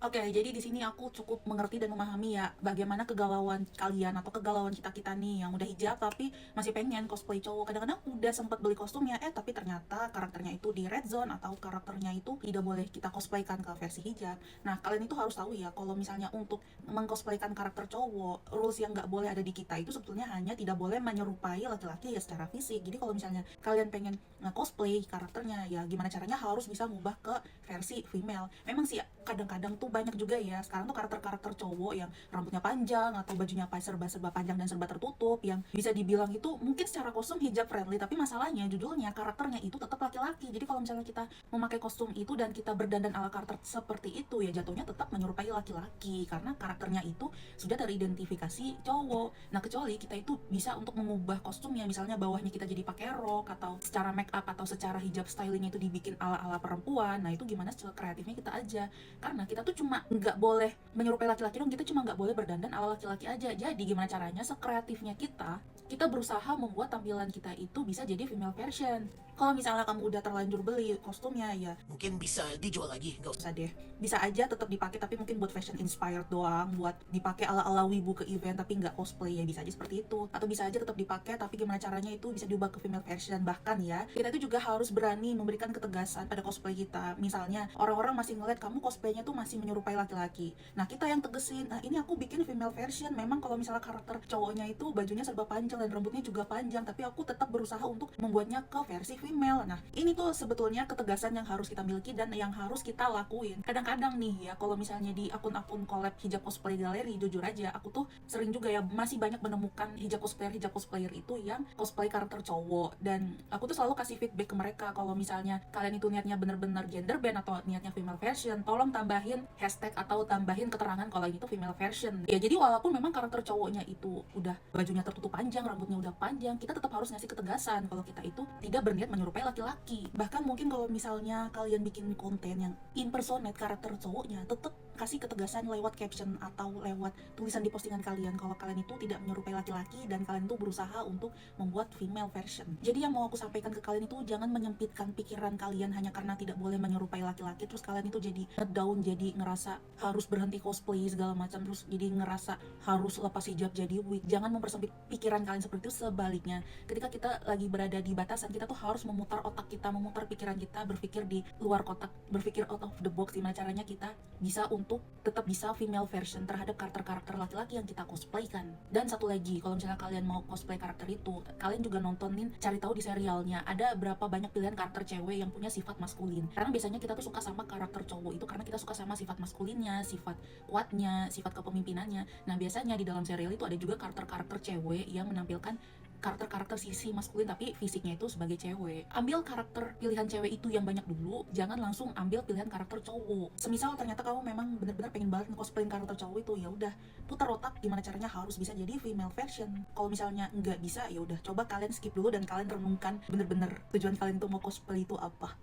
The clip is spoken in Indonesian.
Oke, jadi di sini aku cukup mengerti dan memahami ya bagaimana kegalauan kalian atau kegalauan kita-kita nih yang udah hijab tapi masih pengen cosplay cowok. Kadang-kadang udah sempat beli kostumnya, tapi ternyata karakternya itu di red zone atau karakternya itu tidak boleh kita cosplaykan ke versi hijab. Nah, kalian itu harus tahu ya kalau misalnya untuk mengcosplaykan karakter cowok, rules yang nggak boleh ada di kita itu sebetulnya hanya tidak boleh menyerupai laki-laki ya secara fisik. Jadi kalau misalnya kalian pengen nge-cosplay karakternya, ya gimana caranya harus bisa ngubah ke versi female. Memang sih kadang-kadang tuh banyak juga ya sekarang tuh karakter-karakter cowok yang rambutnya panjang atau bajunya serba-serba panjang dan serba tertutup yang bisa dibilang itu mungkin secara kostum hijab friendly, tapi masalahnya judulnya karakternya itu tetap laki-laki. Jadi kalau misalnya kita memakai kostum itu dan kita berdandan ala karakter seperti itu, ya jatuhnya tetap menyerupai laki-laki karena karakternya itu sudah teridentifikasi cowok. Nah, kecuali kita itu bisa untuk mengubah kostumnya, misalnya bawahnya kita jadi pakai rok atau secara make up atau secara hijab stylingnya itu dibikin ala-ala perempuan. Nah, itu gimana secara kreatifnya kita aja, karena kita tuh cuma nggak boleh menyerupai laki-laki dong, kita cuma nggak boleh berdandan ala laki-laki aja. Jadi gimana caranya sekreatifnya kita berusaha membuat tampilan kita itu bisa jadi female version. Kalau misalnya kamu udah terlanjur beli kostumnya, ya Mungkin bisa dijual lagi, nggak usah. usah deh, bisa aja tetap dipakai tapi mungkin buat fashion inspired doang, buat dipakai ala-ala wibu ke event tapi nggak cosplay, ya bisa aja seperti itu. Atau bisa aja tetap dipakai tapi gimana caranya itu bisa diubah ke female version. Bahkan ya, kita itu juga harus berani memberikan ketegasan pada cosplay kita. Misalnya orang-orang masih ngeliat kamu cosplaynya tuh masih menyerupai laki-laki, nah kita yang tegesin, nah ini aku bikin female version. Memang kalau misalnya karakter cowoknya itu bajunya serba panjang dan rambutnya juga panjang, tapi aku tetap berusaha untuk membuatnya ke versi female. Nah, ini tuh sebetulnya ketegasan yang harus kita miliki dan yang harus kita lakuin. Kadang-kadang nih ya, kalau misalnya di akun-akun collab hijab cosplay galeri, jujur aja aku tuh sering juga ya masih banyak menemukan hijab cosplayer itu yang cosplay karakter cowok, dan aku tuh selalu kasih feedback ke mereka kalau misalnya kalian itu niatnya bener-bener gender band atau niatnya female version, tolong tambahin hashtag atau tambahin keterangan kalau ini tuh female version. Ya jadi walaupun memang karakter cowoknya itu udah bajunya tertutup panjang, rambutnya udah panjang, kita tetap harus ngasih ketegasan kalau kita itu tidak berniat menyerupai laki-laki. Bahkan mungkin kalau misalnya kalian bikin konten yang impersonate karakter cowoknya, tetap kasih ketegasan lewat caption atau lewat tulisan di postingan kalian kalau kalian itu tidak menyerupai laki-laki dan kalian itu berusaha untuk membuat female version. Jadi yang mau aku sampaikan ke kalian itu jangan menyempitkan pikiran kalian hanya karena tidak boleh menyerupai laki-laki terus kalian itu jadi down, jadi ngerasa harus berhenti cosplay segala macam, terus jadi ngerasa harus lepas hijab jadi wig. Jangan mempersempit pikiran kalian seperti itu. Sebaliknya, ketika kita lagi berada di batasan, kita tuh harus memutar otak kita, memutar pikiran kita, berpikir di luar kotak, berpikir out of the box. Gimana caranya kita bisa untuk tetap bisa female version terhadap karakter-karakter laki-laki yang kita cosplaykan. Dan satu lagi, kalau misalnya kalian mau cosplay karakter itu, kalian juga nontonin, cari tahu di serialnya ada berapa banyak pilihan karakter cewek yang punya sifat maskulin. Karena biasanya kita tuh suka sama karakter cowok itu karena kita suka sama sifat maskulinnya, sifat kuatnya, sifat kepemimpinannya. Nah, biasanya di dalam serial itu ada juga karakter-karakter cewek yang menampilkan karakter-karakter sisi maskulin tapi fisiknya itu sebagai cewek. Ambil karakter pilihan cewek itu yang banyak dulu, jangan langsung ambil pilihan karakter cowok. Semisal ternyata kamu memang benar-benar pengen banget cosplayin karakter cowok itu, ya udah putar otak gimana caranya harus bisa jadi female version. Kalau misalnya nggak bisa, ya udah coba kalian skip dulu dan kalian renungkan bener-bener tujuan kalian itu mau cosplay itu apa.